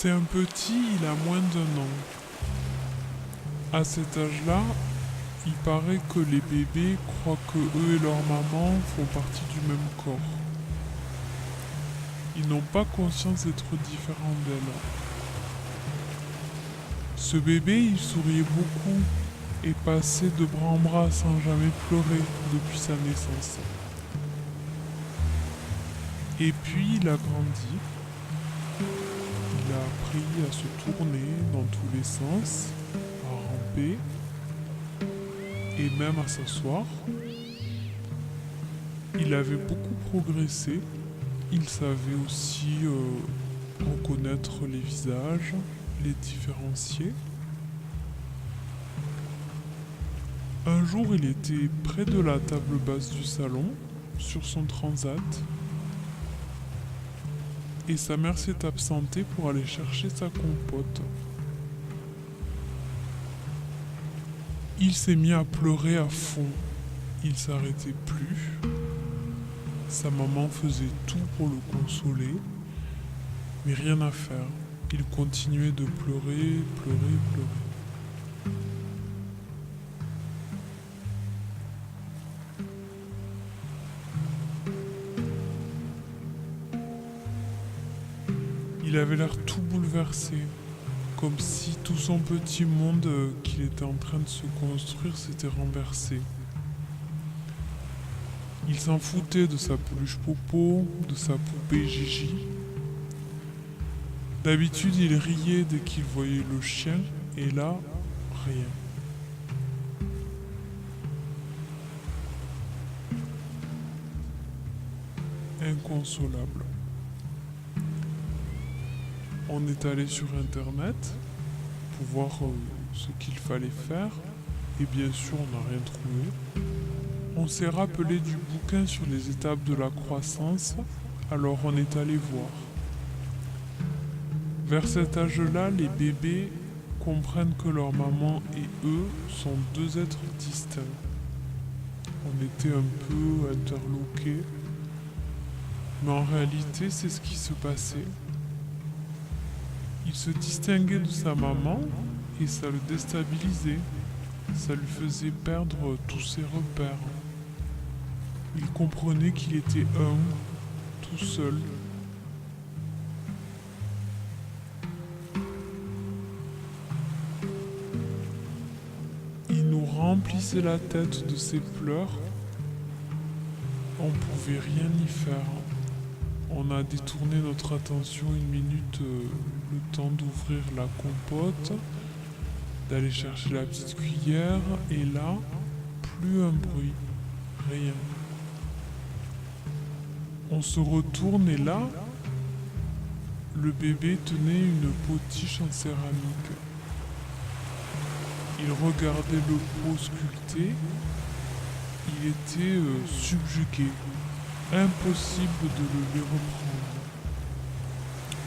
C'est un petit, il a moins d'1 an. À cet âge-là, il paraît que les bébés croient que eux et leur maman font partie du même corps. Ils n'ont pas conscience d'être différents d'elle. Ce bébé, il souriait beaucoup et passait de bras en bras sans jamais pleurer depuis sa naissance. Et puis il a grandi. Il a appris à se tourner dans tous les sens, à ramper et même à s'asseoir. Il avait beaucoup progressé. Il savait aussi reconnaître les visages, les différencier. Un jour, il était près de la table basse du salon, sur son transat, et sa mère s'est absentée pour aller chercher sa compote. Il s'est mis à pleurer à fond. Il s'arrêtait plus. Sa maman faisait tout pour le consoler, mais rien à faire. Il continuait de pleurer, pleurer, pleurer. Il avait l'air tout bouleversé, comme si tout son petit monde qu'il était en train de se construire s'était renversé. Il s'en foutait de sa peluche Popo, de sa poupée Gigi. D'habitude, il riait dès qu'il voyait le chien, et là, rien. Inconsolable. On est allé sur internet pour voir ce qu'il fallait faire, et bien sûr, on n'a rien trouvé. On s'est rappelé du bouquin sur les étapes de la croissance, alors on est allé voir. Vers cet âge-là, les bébés comprennent que leur maman et eux sont deux êtres distincts. On était un peu interloqués, mais en réalité, c'est ce qui se passait. Il se distinguait de sa maman et ça le déstabilisait. Ça lui faisait perdre tous ses repères. Il comprenait qu'il était tout seul. Il nous remplissait la tête de ses pleurs. On pouvait rien y faire. On a détourné notre attention 1 minute, le temps d'ouvrir la compote, d'aller chercher la petite cuillère, et là, plus un bruit, rien. On se retourne et là, le bébé tenait une potiche en céramique. Il regardait le pot sculpté, il était subjugué. Impossible de le lui reprendre.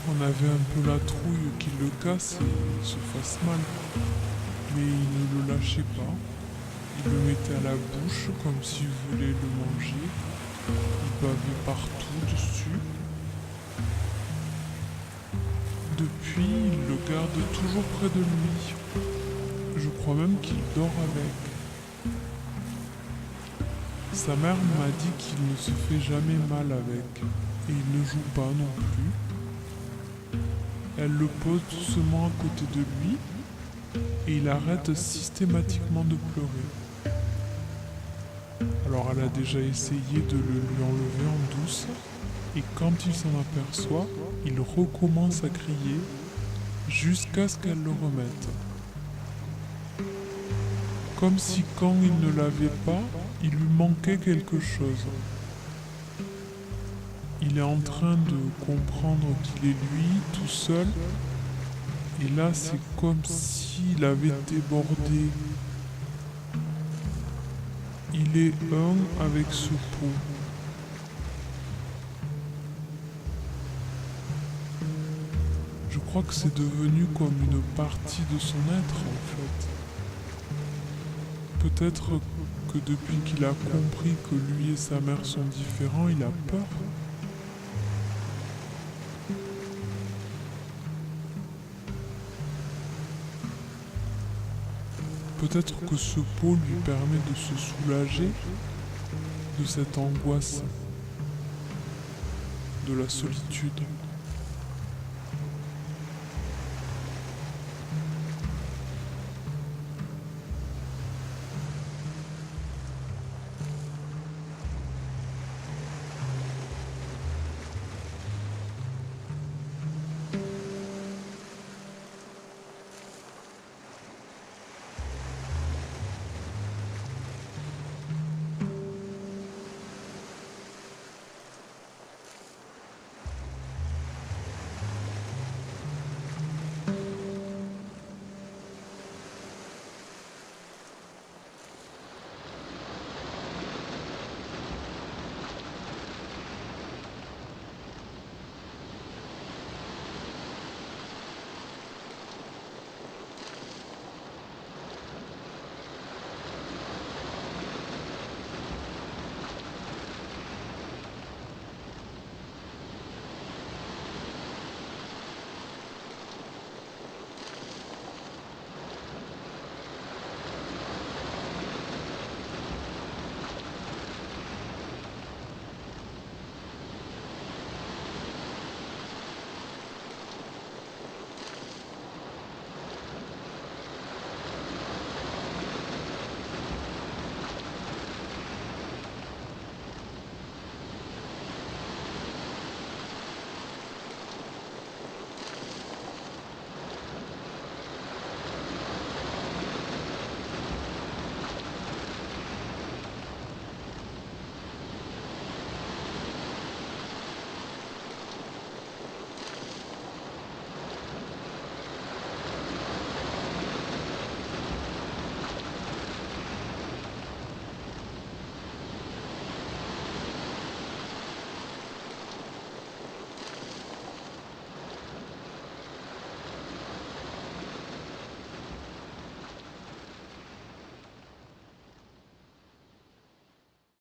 On avait un peu la trouille qu'il le casse et se fasse mal. Mais il ne le lâchait pas. Il le mettait à la bouche comme s'il voulait le manger. Il bavait partout dessus. Depuis, il le garde toujours près de lui. Je crois même qu'il dort avec. Sa mère m'a dit qu'il ne se fait jamais mal avec, et il ne joue pas non plus. Elle le pose doucement à côté de lui, et il arrête systématiquement de pleurer. Alors elle a déjà essayé de le lui enlever en douce, et quand il s'en aperçoit, il recommence à crier, jusqu'à ce qu'elle le remette. Comme si quand il ne l'avait pas, il lui manquait quelque chose. Il est en train de comprendre qu'il est lui, tout seul. Et là, c'est comme s'il avait débordé. Il est un avec ce pot. Je crois que c'est devenu comme une partie de son être, en fait. Peut-être que depuis qu'il a compris que lui et sa mère sont différents, il a peur. Peut-être que ce pot lui permet de se soulager de cette angoisse, de la solitude.